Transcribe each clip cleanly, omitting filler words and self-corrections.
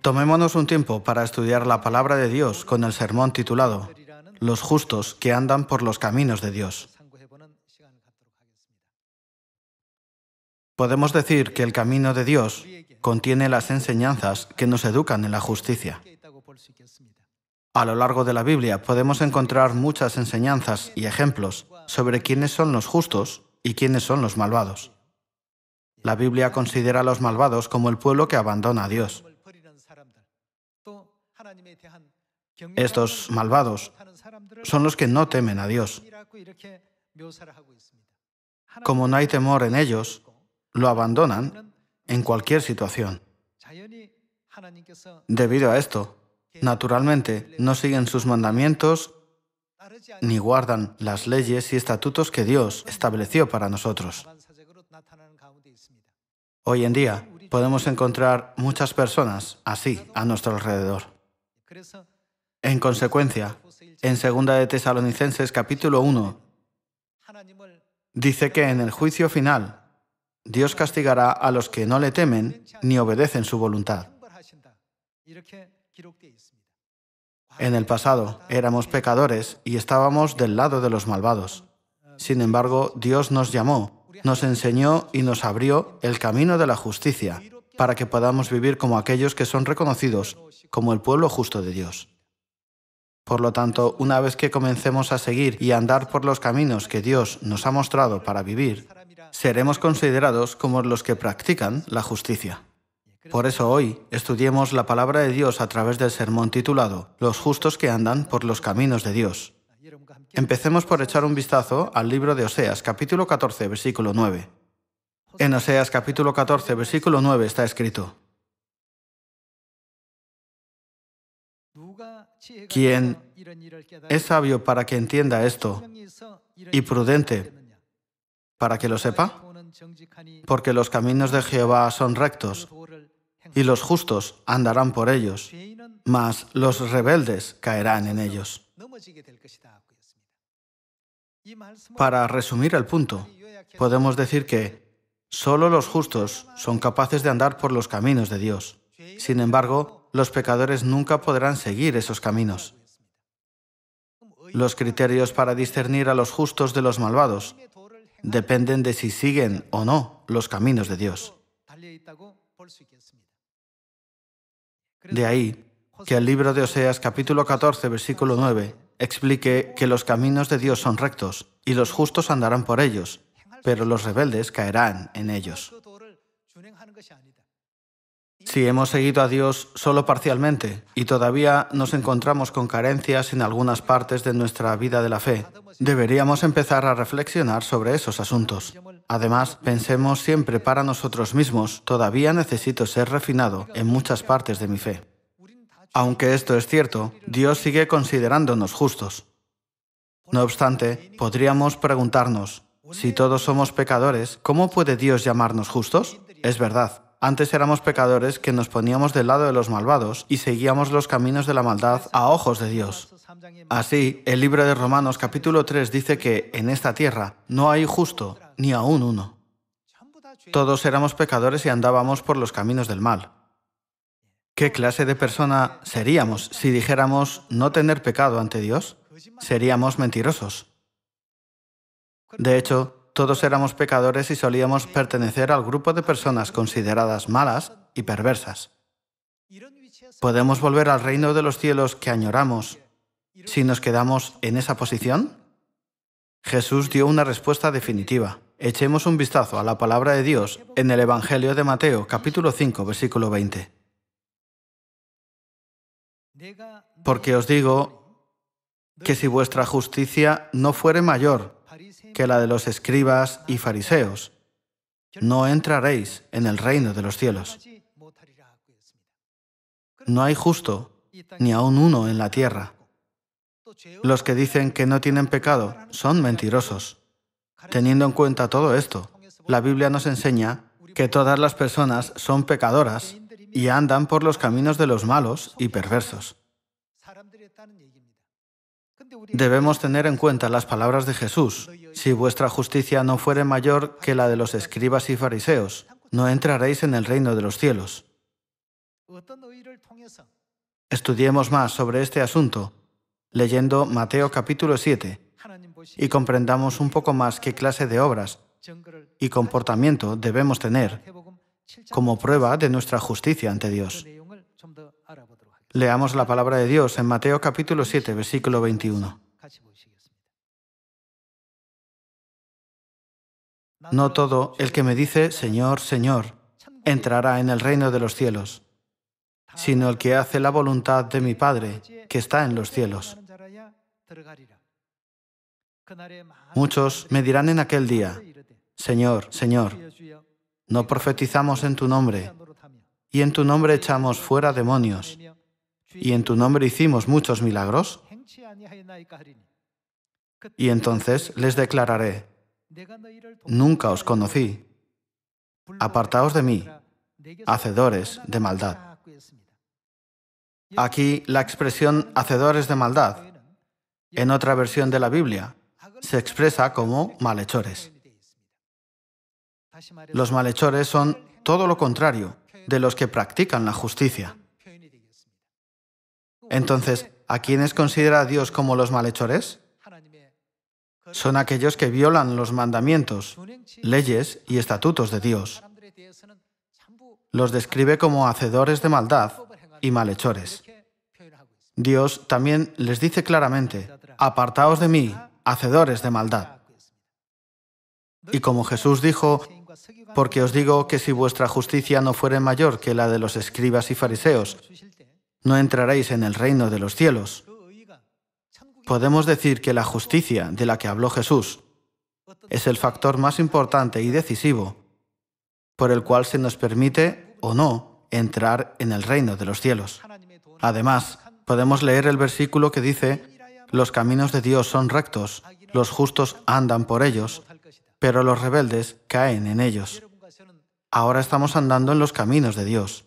Tomémonos un tiempo para estudiar la palabra de Dios con el sermón titulado Los justos que andan por los caminos de Dios. Podemos decir que el camino de Dios contiene las enseñanzas que nos educan en la justicia. A lo largo de la Biblia podemos encontrar muchas enseñanzas y ejemplos sobre quiénes son los justos y quiénes son los malvados. La Biblia considera a los malvados como el pueblo que abandona a Dios. Estos malvados son los que no temen a Dios. Como no hay temor en ellos, lo abandonan en cualquier situación. Debido a esto, naturalmente, no siguen sus mandamientos ni guardan las leyes y estatutos que Dios estableció para nosotros. Hoy en día, podemos encontrar muchas personas así a nuestro alrededor. En consecuencia, en 2 de Tesalonicenses capítulo 1, dice que en el juicio final, Dios castigará a los que no le temen ni obedecen su voluntad. En el pasado éramos pecadores y estábamos del lado de los malvados. Sin embargo, Dios nos llamó, nos enseñó y nos abrió el camino de la justicia para que podamos vivir como aquellos que son reconocidos como el pueblo justo de Dios. Por lo tanto, una vez que comencemos a seguir y andar por los caminos que Dios nos ha mostrado para vivir, seremos considerados como los que practican la justicia. Por eso hoy estudiemos la palabra de Dios a través del sermón titulado Los justos que andan por los caminos de Dios. Empecemos por echar un vistazo al libro de Oseas, capítulo 14, versículo 9. En Oseas, capítulo 14, versículo 9 está escrito: ¿Quién es sabio para que entienda esto y prudente para que lo sepa? Porque los caminos de Jehová son rectos y los justos andarán por ellos, mas los rebeldes caerán en ellos. Para resumir el punto, podemos decir que solo los justos son capaces de andar por los caminos de Dios. Sin embargo, los pecadores nunca podrán seguir esos caminos. Los criterios para discernir a los justos de los malvados dependen de si siguen o no los caminos de Dios. De ahí que el libro de Oseas, capítulo 14, versículo 9, explique que los caminos de Dios son rectos y los justos andarán por ellos, pero los rebeldes caerán en ellos. Si hemos seguido a Dios solo parcialmente y todavía nos encontramos con carencias en algunas partes de nuestra vida de la fe, deberíamos empezar a reflexionar sobre esos asuntos. Además, pensemos siempre para nosotros mismos, todavía necesito ser refinado en muchas partes de mi fe. Aunque esto es cierto, Dios sigue considerándonos justos. No obstante, podríamos preguntarnos, si todos somos pecadores, ¿cómo puede Dios llamarnos justos? Es verdad. Antes éramos pecadores que nos poníamos del lado de los malvados y seguíamos los caminos de la maldad a ojos de Dios. Así, el libro de Romanos capítulo 3 dice que en esta tierra no hay justo, ni aún uno. Todos éramos pecadores y andábamos por los caminos del mal. ¿Qué clase de persona seríamos si dijéramos no tener pecado ante Dios? Seríamos mentirosos. De hecho, todos éramos pecadores y solíamos pertenecer al grupo de personas consideradas malas y perversas. ¿Podemos volver al reino de los cielos que añoramos si nos quedamos en esa posición? Jesús dio una respuesta definitiva. Echemos un vistazo a la palabra de Dios en el Evangelio de Mateo, capítulo 5, versículo 20. Porque os digo que si vuestra justicia no fuere mayor que la de los escribas y fariseos, no entraréis en el reino de los cielos. No hay justo, ni aun uno en la tierra. Los que dicen que no tienen pecado son mentirosos. Teniendo en cuenta todo esto, la Biblia nos enseña que todas las personas son pecadoras y andan por los caminos de los malos y perversos. Debemos tener en cuenta las palabras de Jesús. Si vuestra justicia no fuere mayor que la de los escribas y fariseos, no entraréis en el reino de los cielos. Estudiemos más sobre este asunto, leyendo Mateo capítulo 7, y comprendamos un poco más qué clase de obras y comportamiento debemos tener como prueba de nuestra justicia ante Dios. Leamos la palabra de Dios en Mateo capítulo 7, versículo 21. No todo el que me dice, Señor, Señor, entrará en el reino de los cielos, sino el que hace la voluntad de mi Padre, que está en los cielos. Muchos me dirán en aquel día, Señor, Señor, ¿no profetizamos en tu nombre? Y en tu nombre echamos fuera demonios, y en tu nombre hicimos muchos milagros. Y entonces les declararé, nunca os conocí. Apartaos de mí, hacedores de maldad. Aquí la expresión hacedores de maldad, en otra versión de la Biblia, se expresa como malhechores. Los malhechores son todo lo contrario de los que practican la justicia. Entonces, ¿a quiénes considera Dios como los malhechores? Son aquellos que violan los mandamientos, leyes y estatutos de Dios. Los describe como hacedores de maldad y malhechores. Dios también les dice claramente, apartaos de mí, hacedores de maldad. Y como Jesús dijo, porque os digo que si vuestra justicia no fuere mayor que la de los escribas y fariseos, no entraréis en el reino de los cielos. Podemos decir que la justicia de la que habló Jesús es el factor más importante y decisivo por el cual se nos permite o no entrar en el reino de los cielos. Además, podemos leer el versículo que dice, los caminos de Dios son rectos, los justos andan por ellos, pero los rebeldes caen en ellos. Ahora estamos andando en los caminos de Dios.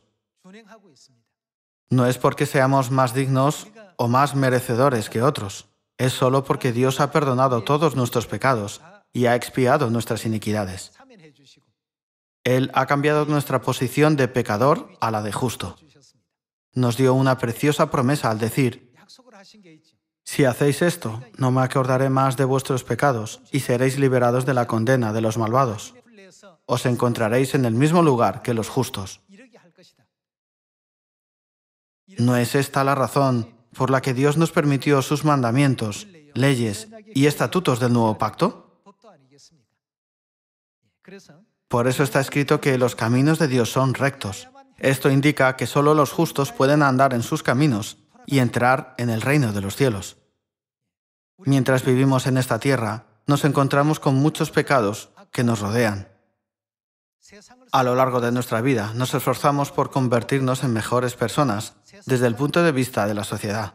No es porque seamos más dignos o más merecedores que otros. Es solo porque Dios ha perdonado todos nuestros pecados y ha expiado nuestras iniquidades. Él ha cambiado nuestra posición de pecador a la de justo. Nos dio una preciosa promesa al decir, si hacéis esto, no me acordaré más de vuestros pecados y seréis liberados de la condena de los malvados. Os encontraréis en el mismo lugar que los justos. ¿No es esta la razón por la que Dios nos permitió sus mandamientos, leyes y estatutos del nuevo pacto? Por eso está escrito que los caminos de Dios son rectos. Esto indica que solo los justos pueden andar en sus caminos y entrar en el reino de los cielos. Mientras vivimos en esta tierra, nos encontramos con muchos pecados que nos rodean. A lo largo de nuestra vida, nos esforzamos por convertirnos en mejores personas desde el punto de vista de la sociedad.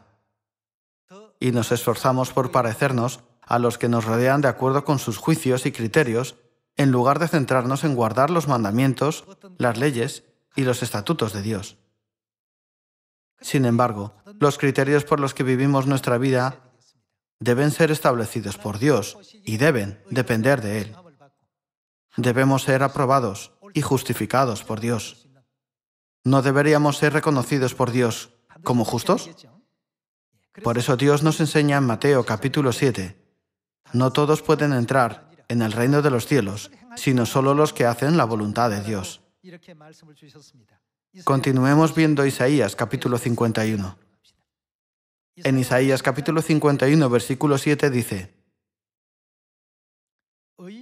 Y nos esforzamos por parecernos a los que nos rodean de acuerdo con sus juicios y criterios, en lugar de centrarnos en guardar los mandamientos, las leyes y los estatutos de Dios. Sin embargo, los criterios por los que vivimos nuestra vida deben ser establecidos por Dios y deben depender de Él. Debemos ser aprobados y justificados por Dios. ¿No deberíamos ser reconocidos por Dios como justos? Por eso Dios nos enseña en Mateo capítulo 7, no todos pueden entrar en el reino de los cielos, sino solo los que hacen la voluntad de Dios. Continuemos viendo Isaías capítulo 51. En Isaías capítulo 51, versículo 7 dice,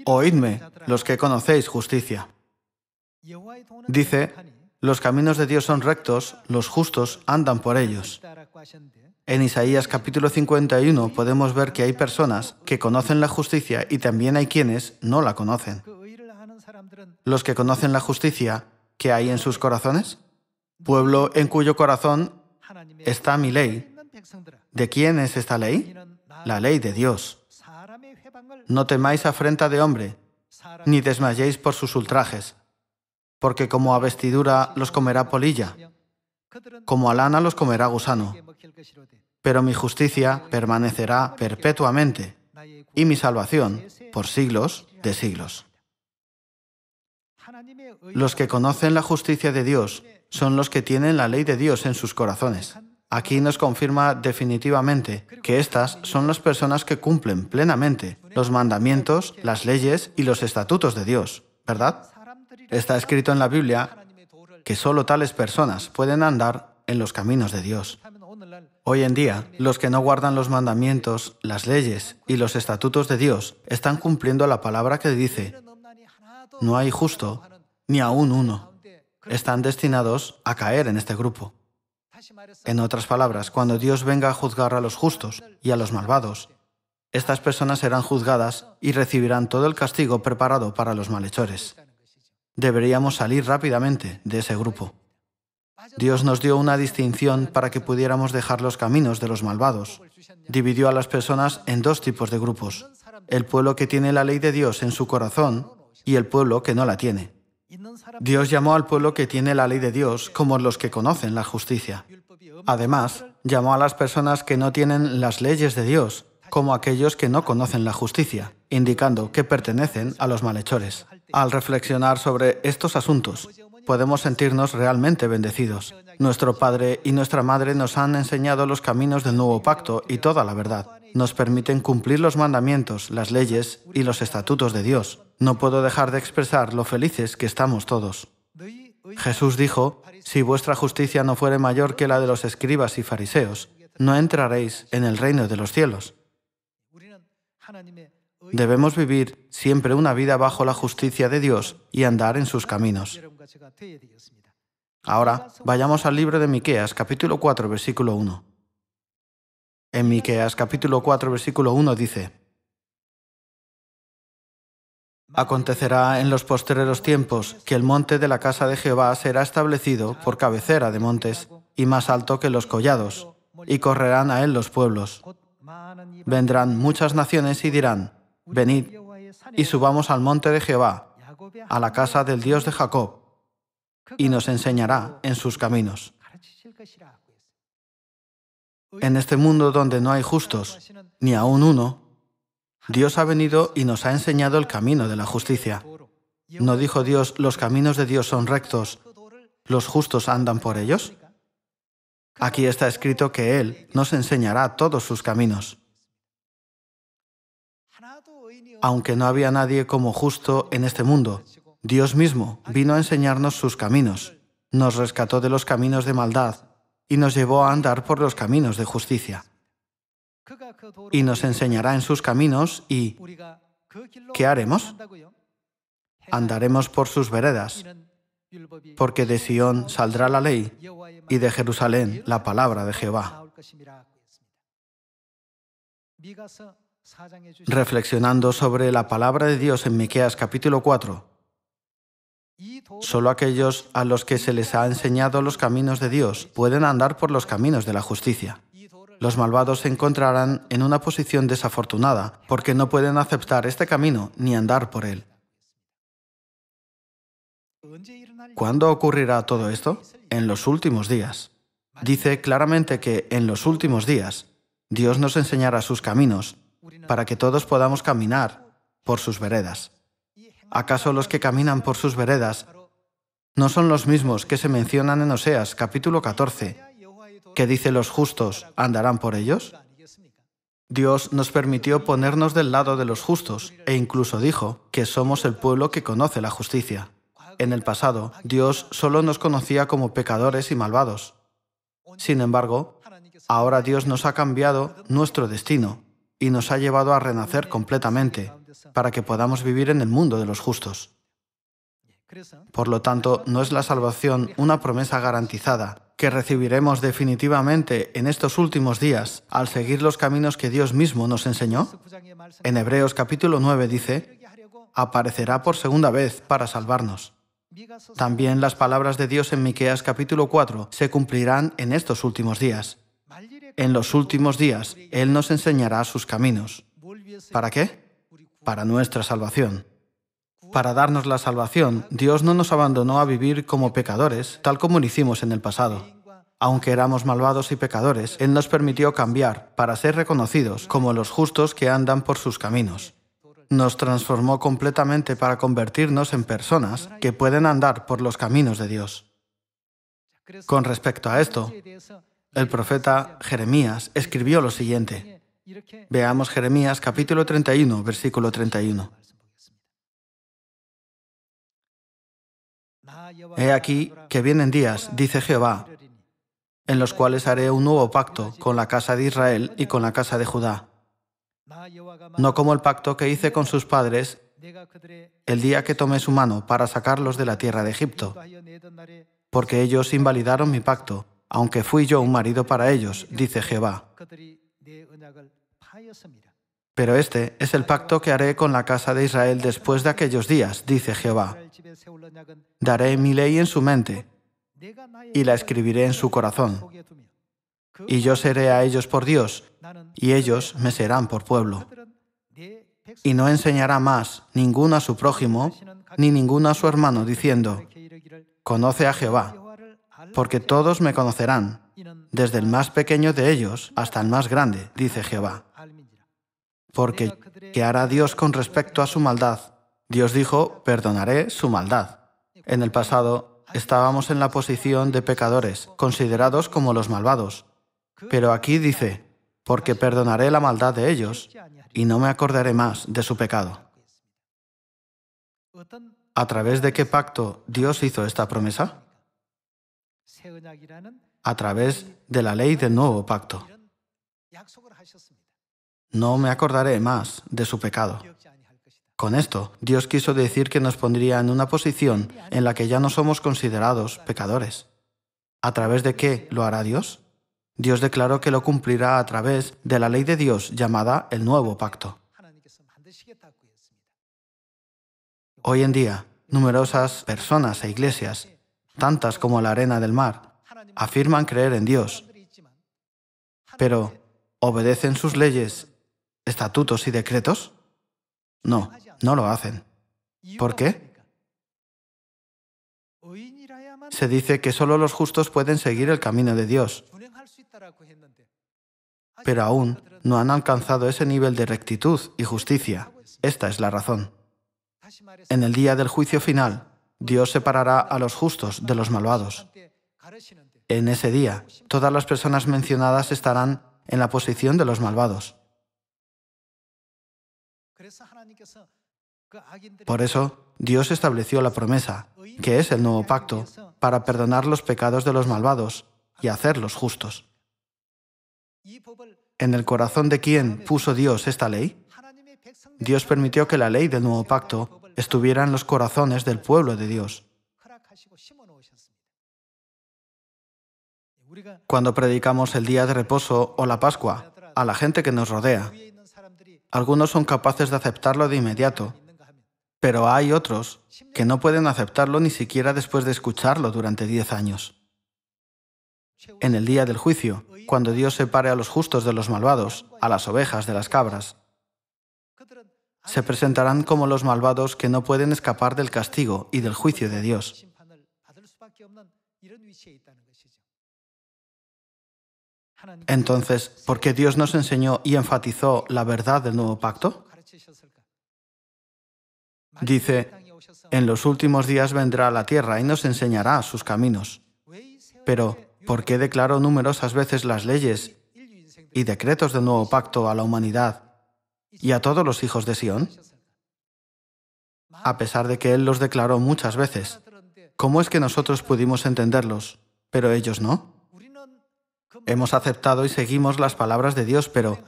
oídme, los que conocéis justicia. Dice, los caminos de Dios son rectos, los justos andan por ellos. En Isaías capítulo 51 podemos ver que hay personas que conocen la justicia y también hay quienes no la conocen. Los que conocen la justicia, ¿qué hay en sus corazones? Pueblo en cuyo corazón está mi ley. ¿De quién es esta ley? La ley de Dios. No temáis afrenta de hombre, ni desmayéis por sus ultrajes, porque como a vestidura los comerá polilla, como a lana los comerá gusano. Pero mi justicia permanecerá perpetuamente, y mi salvación por siglos de siglos. Los que conocen la justicia de Dios son los que tienen la ley de Dios en sus corazones. Aquí nos confirma definitivamente que estas son las personas que cumplen plenamente los mandamientos, las leyes y los estatutos de Dios, ¿verdad? Está escrito en la Biblia que solo tales personas pueden andar en los caminos de Dios. Hoy en día, los que no guardan los mandamientos, las leyes y los estatutos de Dios están cumpliendo la palabra que dice: no hay justo, ni aún uno. Están destinados a caer en este grupo. En otras palabras, cuando Dios venga a juzgar a los justos y a los malvados, estas personas serán juzgadas y recibirán todo el castigo preparado para los malhechores. Deberíamos salir rápidamente de ese grupo. Dios nos dio una distinción para que pudiéramos dejar los caminos de los malvados. Dividió a las personas en dos tipos de grupos: el pueblo que tiene la ley de Dios en su corazón y el pueblo que no la tiene. Dios llamó al pueblo que tiene la ley de Dios como los que conocen la justicia. Además, llamó a las personas que no tienen las leyes de Dios como aquellos que no conocen la justicia, indicando que pertenecen a los malhechores. Al reflexionar sobre estos asuntos, podemos sentirnos realmente bendecidos. Nuestro Padre y nuestra Madre nos han enseñado los caminos del nuevo pacto y toda la verdad. Nos permiten cumplir los mandamientos, las leyes y los estatutos de Dios. No puedo dejar de expresar lo felices que estamos todos. Jesús dijo: si vuestra justicia no fuere mayor que la de los escribas y fariseos, no entraréis en el reino de los cielos. Debemos vivir siempre una vida bajo la justicia de Dios y andar en sus caminos. Ahora, vayamos al libro de Miqueas, capítulo 4, versículo 1. En Miqueas, capítulo 4, versículo 1 dice: acontecerá en los postreros tiempos que el monte de la casa de Jehová será establecido por cabecera de montes y más alto que los collados, y correrán a él los pueblos. Vendrán muchas naciones y dirán: venid y subamos al monte de Jehová, a la casa del Dios de Jacob, y nos enseñará en sus caminos. En este mundo donde no hay justos, ni aun uno, Dios ha venido y nos ha enseñado el camino de la justicia. ¿No dijo Dios: los caminos de Dios son rectos, los justos andan por ellos? Aquí está escrito que Él nos enseñará todos sus caminos. Aunque no había nadie como justo en este mundo, Dios mismo vino a enseñarnos sus caminos, nos rescató de los caminos de maldad y nos llevó a andar por los caminos de justicia. Y nos enseñará en sus caminos y ¿qué haremos? Andaremos por sus veredas, porque de Sión saldrá la ley y de Jerusalén la palabra de Jehová. Reflexionando sobre la palabra de Dios en Miqueas capítulo 4, solo aquellos a los que se les ha enseñado los caminos de Dios pueden andar por los caminos de la justicia. Los malvados se encontrarán en una posición desafortunada porque no pueden aceptar este camino ni andar por él. ¿Cuándo ocurrirá todo esto? En los últimos días. Dice claramente que en los últimos días Dios nos enseñará sus caminos para que todos podamos caminar por sus veredas. ¿Acaso los que caminan por sus veredas no son los mismos que se mencionan en Oseas capítulo 14, que dice: los justos andarán por ellos? Dios nos permitió ponernos del lado de los justos e incluso dijo que somos el pueblo que conoce la justicia. En el pasado, Dios solo nos conocía como pecadores y malvados. Sin embargo, ahora Dios nos ha cambiado nuestro destino y nos ha llevado a renacer completamente para que podamos vivir en el mundo de los justos. Por lo tanto, ¿no es la salvación una promesa garantizada que recibiremos definitivamente en estos últimos días al seguir los caminos que Dios mismo nos enseñó? En Hebreos capítulo 9 dice: aparecerá por segunda vez para salvarnos. También las palabras de Dios en Miqueas capítulo 4 se cumplirán en estos últimos días. En los últimos días, Él nos enseñará sus caminos. ¿Para qué? Para nuestra salvación. Para darnos la salvación, Dios no nos abandonó a vivir como pecadores, tal como lo hicimos en el pasado. Aunque éramos malvados y pecadores, Él nos permitió cambiar para ser reconocidos como los justos que andan por sus caminos. nos transformó completamente para convertirnos en personas que pueden andar por los caminos de Dios. Con respecto a esto, el profeta Jeremías escribió lo siguiente. Veamos Jeremías capítulo 31, versículo 31. He aquí que vienen días, dice Jehová, en los cuales haré un nuevo pacto con la casa de Israel y con la casa de Judá. No como el pacto que hice con sus padres el día que tomé su mano para sacarlos de la tierra de Egipto, porque ellos invalidaron mi pacto, aunque fui yo un marido para ellos, dice Jehová. Pero este es el pacto que haré con la casa de Israel después de aquellos días, dice Jehová. Daré mi ley en su mente y la escribiré en su corazón. Y yo seré a ellos por Dios, y ellos me serán por pueblo. Y no enseñará más ninguno a su prójimo, ni ninguno a su hermano, diciendo, conoce a Jehová, porque todos me conocerán, desde el más pequeño de ellos hasta el más grande, dice Jehová. Porque ¿qué hará Dios con respecto a su maldad? Dios dijo, perdonaré su maldad. En el pasado estábamos en la posición de pecadores, considerados como los malvados. Pero aquí dice, porque perdonaré la maldad de ellos y no me acordaré más de su pecado. ¿A través de qué pacto Dios hizo esta promesa? A través de la ley del nuevo pacto. No me acordaré más de su pecado. Con esto, Dios quiso decir que nos pondría en una posición en la que ya no somos considerados pecadores. ¿A través de qué lo hará Dios? Dios declaró que lo cumplirá a través de la ley de Dios llamada el Nuevo Pacto. Hoy en día, numerosas personas e iglesias, tantas como la arena del mar, afirman creer en Dios, pero ¿obedecen sus leyes, estatutos y decretos? No, no lo hacen. ¿Por qué? Se dice que solo los justos pueden seguir el camino de Dios, pero aún no han alcanzado ese nivel de rectitud y justicia. Esta es la razón. En el día del juicio final, Dios separará a los justos de los malvados. En ese día, todas las personas mencionadas estarán en la posición de los malvados. Por eso, Dios estableció la promesa, que es el nuevo pacto, para perdonar los pecados de los malvados y hacerlos justos. ¿En el corazón de quién puso Dios esta ley? Dios permitió que la ley del nuevo pacto estuviera en los corazones del pueblo de Dios. Cuando predicamos el día de reposo o la Pascua a la gente que nos rodea, algunos son capaces de aceptarlo de inmediato, pero hay otros que no pueden aceptarlo ni siquiera después de escucharlo durante 10 años. En el día del juicio, cuando Dios separe a los justos de los malvados, a las ovejas de las cabras, se presentarán como los malvados que no pueden escapar del castigo y del juicio de Dios. Entonces, ¿por qué Dios nos enseñó y enfatizó la verdad del nuevo pacto? Dice, en los últimos días vendrá a la tierra y nos enseñará sus caminos. Pero, ¿por qué declaró numerosas veces las leyes y decretos del nuevo pacto a la humanidad y a todos los hijos de Sión? A pesar de que Él los declaró muchas veces, ¿cómo es que nosotros pudimos entenderlos, pero ellos no? Hemos aceptado y seguimos las palabras de Dios, pero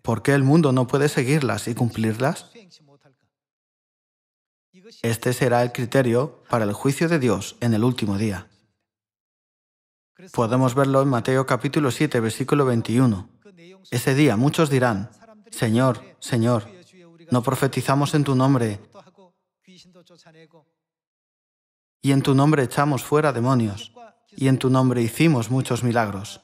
¿por qué el mundo no puede seguirlas y cumplirlas? Este será el criterio para el juicio de Dios en el último día. Podemos verlo en Mateo capítulo 7, versículo 21. Ese día muchos dirán, Señor, Señor, ¿no profetizamos en tu nombre y en tu nombre echamos fuera demonios y en tu nombre hicimos muchos milagros?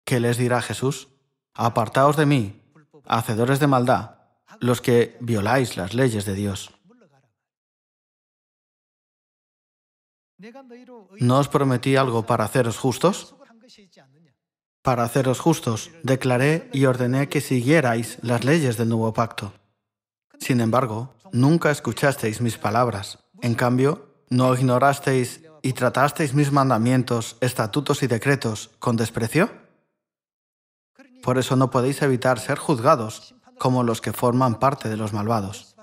¿Qué les dirá Jesús? Apartaos de mí, hacedores de maldad, los que violáis las leyes de Dios. ¿No os prometí algo para haceros justos? Para haceros justos, declaré y ordené que siguierais las leyes del nuevo pacto. Sin embargo, nunca escuchasteis mis palabras. En cambio, ¿no ignorasteis y tratasteis mis mandamientos, estatutos y decretos con desprecio? Por eso no podéis evitar ser juzgados como los que forman parte de los malvados.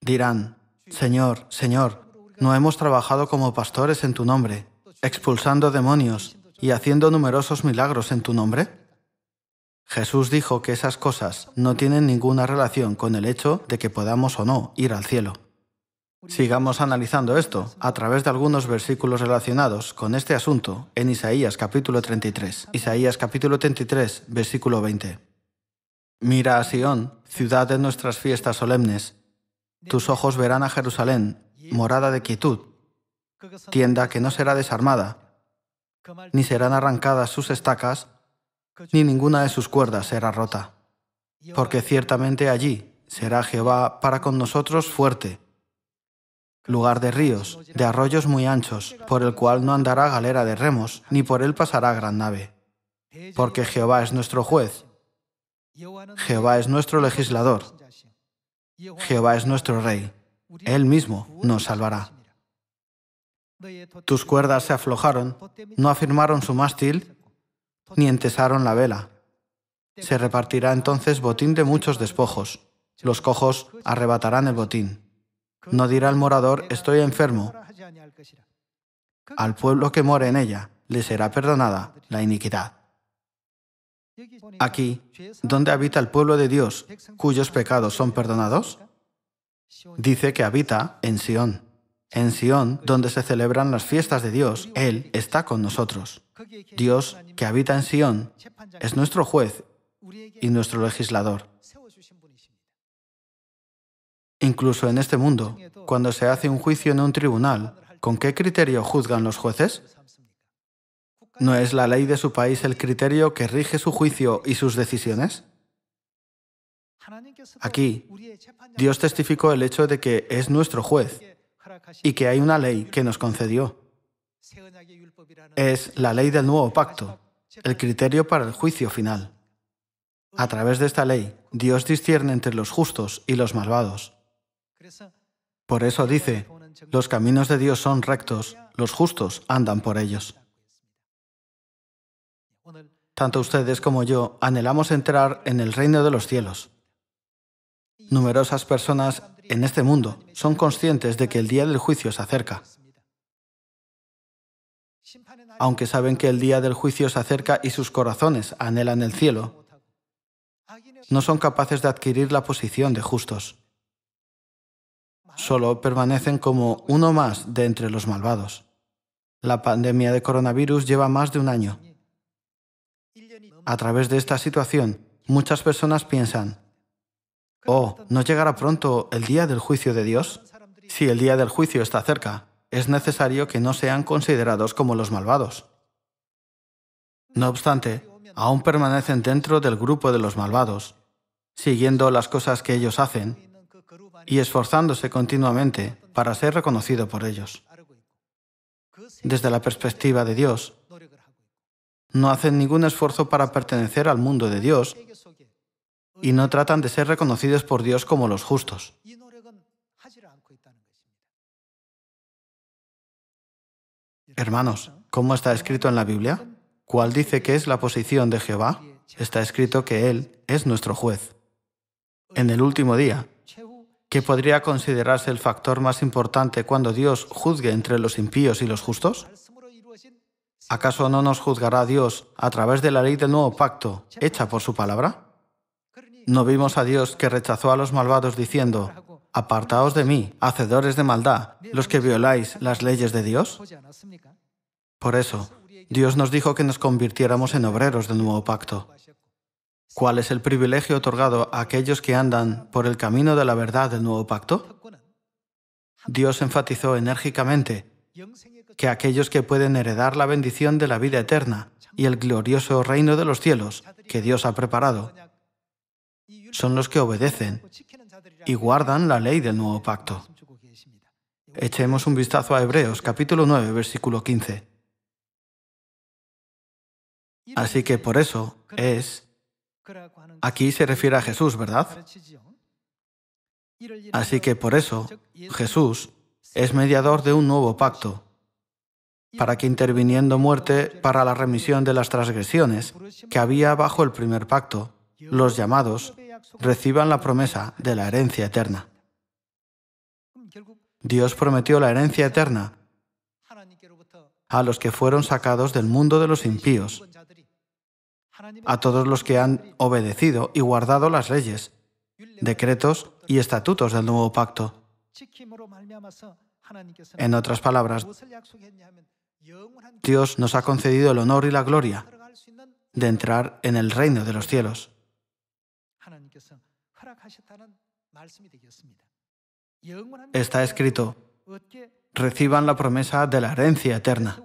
Dirán, Señor, Señor, ¿no hemos trabajado como pastores en tu nombre, expulsando demonios y haciendo numerosos milagros en tu nombre? Jesús dijo que esas cosas no tienen ninguna relación con el hecho de que podamos o no ir al cielo. Sigamos analizando esto a través de algunos versículos relacionados con este asunto en Isaías capítulo 33. Isaías capítulo 33, versículo 20. Mira a Sión, ciudad de nuestras fiestas solemnes. Tus ojos verán a Jerusalén, morada de quietud, tienda que no será desarmada, ni serán arrancadas sus estacas, ni ninguna de sus cuerdas será rota. Porque ciertamente allí será Jehová para con nosotros fuerte, lugar de ríos, de arroyos muy anchos, por el cual no andará galera de remos, ni por él pasará gran nave. Porque Jehová es nuestro juez, Jehová es nuestro legislador, Jehová es nuestro rey, él mismo nos salvará. Tus cuerdas se aflojaron, no afirmaron su mástil, ni entesaron la vela. Se repartirá entonces botín de muchos despojos. Los cojos arrebatarán el botín. No dirá el morador, estoy enfermo. Al pueblo que more en ella le será perdonada la iniquidad. Aquí, ¿dónde habita el pueblo de Dios, cuyos pecados son perdonados? Dice que habita en Sión. En Sión, donde se celebran las fiestas de Dios, Él está con nosotros. Dios, que habita en Sión, es nuestro juez y nuestro legislador. Incluso en este mundo, cuando se hace un juicio en un tribunal, ¿con qué criterio juzgan los jueces? ¿No es la ley de su país el criterio que rige su juicio y sus decisiones? Aquí, Dios testificó el hecho de que es nuestro juez y que hay una ley que nos concedió. Es la ley del nuevo pacto, el criterio para el juicio final. A través de esta ley, Dios discierne entre los justos y los malvados. Por eso dice, los caminos de Dios son rectos, los justos andan por ellos. Tanto ustedes como yo anhelamos entrar en el reino de los cielos. Numerosas personas en este mundo son conscientes de que el día del juicio se acerca. Aunque saben que el día del juicio se acerca y sus corazones anhelan el cielo, no son capaces de adquirir la posición de justos. Solo permanecen como uno más de entre los malvados. La pandemia de coronavirus lleva más de un año. A través de esta situación, muchas personas piensan, «Oh, ¿no llegará pronto el día del juicio de Dios?» Si el día del juicio está cerca, es necesario que no sean considerados como los malvados. No obstante, aún permanecen dentro del grupo de los malvados, siguiendo las cosas que ellos hacen y esforzándose continuamente para ser reconocido por ellos. Desde la perspectiva de Dios, no hacen ningún esfuerzo para pertenecer al mundo de Dios y no tratan de ser reconocidos por Dios como los justos. Hermanos, ¿cómo está escrito en la Biblia? ¿Cuál dice que es la posición de Jehová? Está escrito que Él es nuestro juez. En el último día, ¿qué podría considerarse el factor más importante cuando Dios juzgue entre los impíos y los justos? ¿Acaso no nos juzgará Dios a través de la ley del nuevo pacto, hecha por su palabra? ¿No vimos a Dios que rechazó a los malvados diciendo, «Apartaos de mí, hacedores de maldad, los que violáis las leyes de Dios»? Por eso, Dios nos dijo que nos convirtiéramos en obreros del nuevo pacto. ¿Cuál es el privilegio otorgado a aquellos que andan por el camino de la verdad del nuevo pacto? Dios enfatizó enérgicamente que aquellos que pueden heredar la bendición de la vida eterna y el glorioso reino de los cielos que Dios ha preparado son los que obedecen y guardan la ley del nuevo pacto. Echemos un vistazo a Hebreos capítulo 9, versículo 15. Así que por eso aquí se refiere a Jesús, ¿verdad? Así que por eso Jesús es mediador de un nuevo pacto, para que interviniendo muerte para la remisión de las transgresiones que había bajo el primer pacto, los llamados reciban la promesa de la herencia eterna. Dios prometió la herencia eterna a los que fueron sacados del mundo de los impíos, a todos los que han obedecido y guardado las leyes, decretos y estatutos del nuevo pacto. En otras palabras, Dios nos ha concedido el honor y la gloria de entrar en el reino de los cielos. Está escrito: reciban la promesa de la herencia eterna.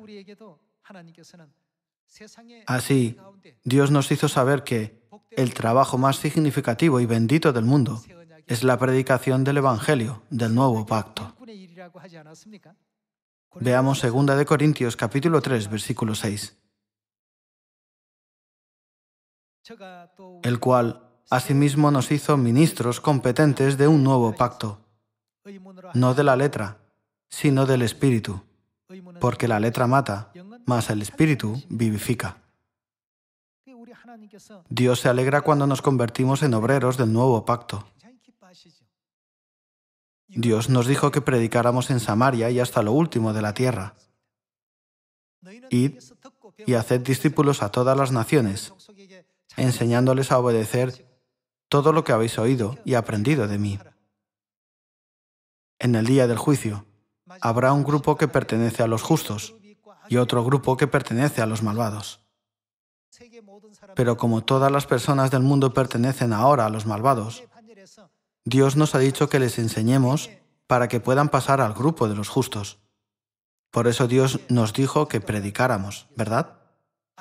Así, Dios nos hizo saber que el trabajo más significativo y bendito del mundo es la predicación del Evangelio del nuevo pacto. Veamos 2 Corintios capítulo 3, versículo 6. El cual asimismo nos hizo ministros competentes de un nuevo pacto, no de la letra, sino del Espíritu, porque la letra mata, mas el Espíritu vivifica. Dios se alegra cuando nos convertimos en obreros del nuevo pacto. Dios nos dijo que predicáramos en Samaria y hasta lo último de la tierra. Id y haced discípulos a todas las naciones, enseñándoles a obedecer todo lo que habéis oído y aprendido de mí. En el día del juicio, habrá un grupo que pertenece a los justos y otro grupo que pertenece a los malvados. Pero como todas las personas del mundo pertenecen ahora a los malvados, Dios nos ha dicho que les enseñemos para que puedan pasar al grupo de los justos. Por eso Dios nos dijo que predicáramos, ¿verdad?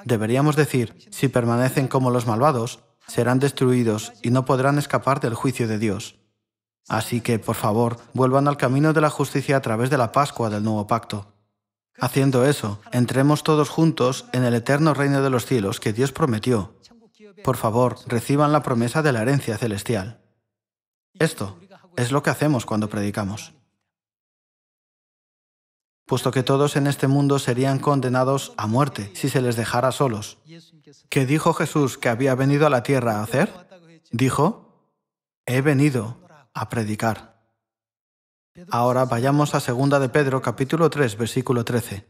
Deberíamos decir: si permanecen como los malvados, serán destruidos y no podrán escapar del juicio de Dios. Así que, por favor, vuelvan al camino de la justicia a través de la Pascua del nuevo pacto. Haciendo eso, entremos todos juntos en el eterno reino de los cielos que Dios prometió. Por favor, reciban la promesa de la herencia celestial. Esto es lo que hacemos cuando predicamos. Puesto que todos en este mundo serían condenados a muerte si se les dejara solos. ¿Qué dijo Jesús que había venido a la tierra a hacer? Dijo: he venido a predicar. Ahora vayamos a 2 de Pedro capítulo 3, versículo 13.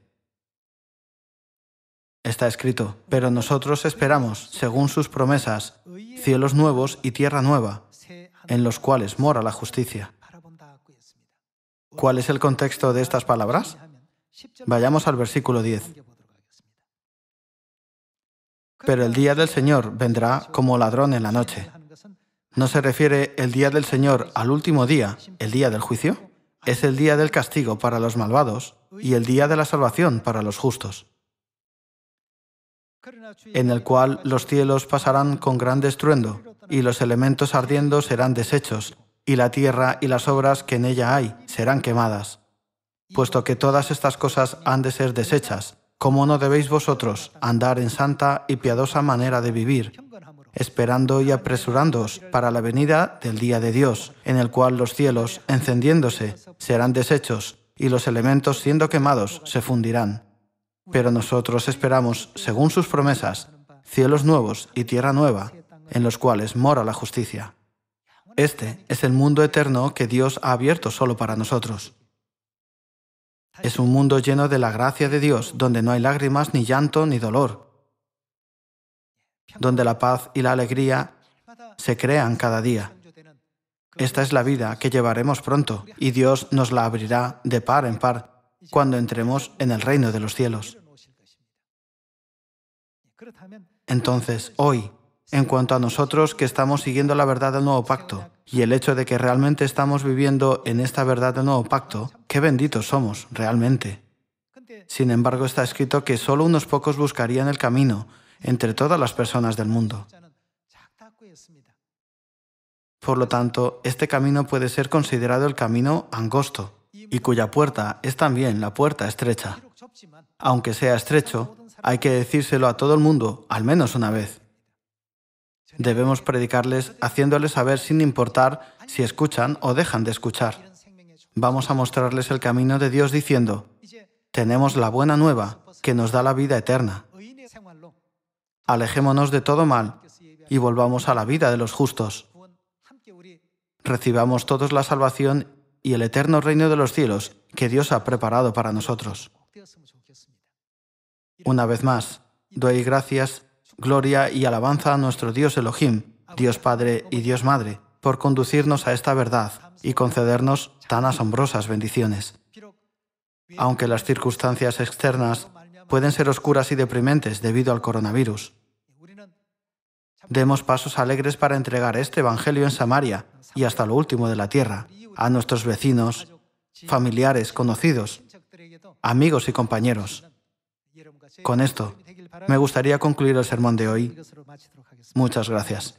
Está escrito: pero nosotros esperamos, según sus promesas, cielos nuevos y tierra nueva, en los cuales mora la justicia. ¿Cuál es el contexto de estas palabras? Vayamos al versículo 10. Pero el día del Señor vendrá como ladrón en la noche. ¿No se refiere el día del Señor al último día, el día del juicio? Es el día del castigo para los malvados y el día de la salvación para los justos, en el cual los cielos pasarán con gran estruendo, y los elementos ardiendo serán deshechos, y la tierra y las obras que en ella hay serán quemadas. Puesto que todas estas cosas han de ser deshechas, ¿cómo no debéis vosotros andar en santa y piadosa manera de vivir, esperando y apresurándoos para la venida del día de Dios, en el cual los cielos, encendiéndose, serán deshechos, y los elementos, siendo quemados, se fundirán? Pero nosotros esperamos, según sus promesas, cielos nuevos y tierra nueva, en los cuales mora la justicia. Este es el mundo eterno que Dios ha abierto solo para nosotros. Es un mundo lleno de la gracia de Dios, donde no hay lágrimas, ni llanto, ni dolor, donde la paz y la alegría se crean cada día. Esta es la vida que llevaremos pronto, y Dios nos la abrirá de par en par cuando entremos en el reino de los cielos. Entonces, hoy, en cuanto a nosotros que estamos siguiendo la verdad del nuevo pacto, y el hecho de que realmente estamos viviendo en esta verdad del nuevo pacto, qué benditos somos, realmente. Sin embargo, está escrito que solo unos pocos buscarían el camino entre todas las personas del mundo. Por lo tanto, este camino puede ser considerado el camino angosto, y cuya puerta es también la puerta estrecha. Aunque sea estrecho, Hay que decírselo a todo el mundo, al menos una vez. Debemos predicarles haciéndoles saber sin importar si escuchan o dejan de escuchar. Vamos a mostrarles el camino de Dios diciendo: tenemos la buena nueva que nos da la vida eterna. Alejémonos de todo mal y volvamos a la vida de los justos. Recibamos todos la salvación y el eterno reino de los cielos que Dios ha preparado para nosotros. Una vez más, doy gracias, gloria y alabanza a nuestro Dios Elohim, Dios Padre y Dios Madre, por conducirnos a esta verdad y concedernos tan asombrosas bendiciones. Aunque las circunstancias externas pueden ser oscuras y deprimentes debido al coronavirus, demos pasos alegres para entregar este Evangelio en Samaria y hasta lo último de la tierra, a nuestros vecinos, familiares, conocidos, amigos y compañeros. Con esto, me gustaría concluir el sermón de hoy. Muchas gracias.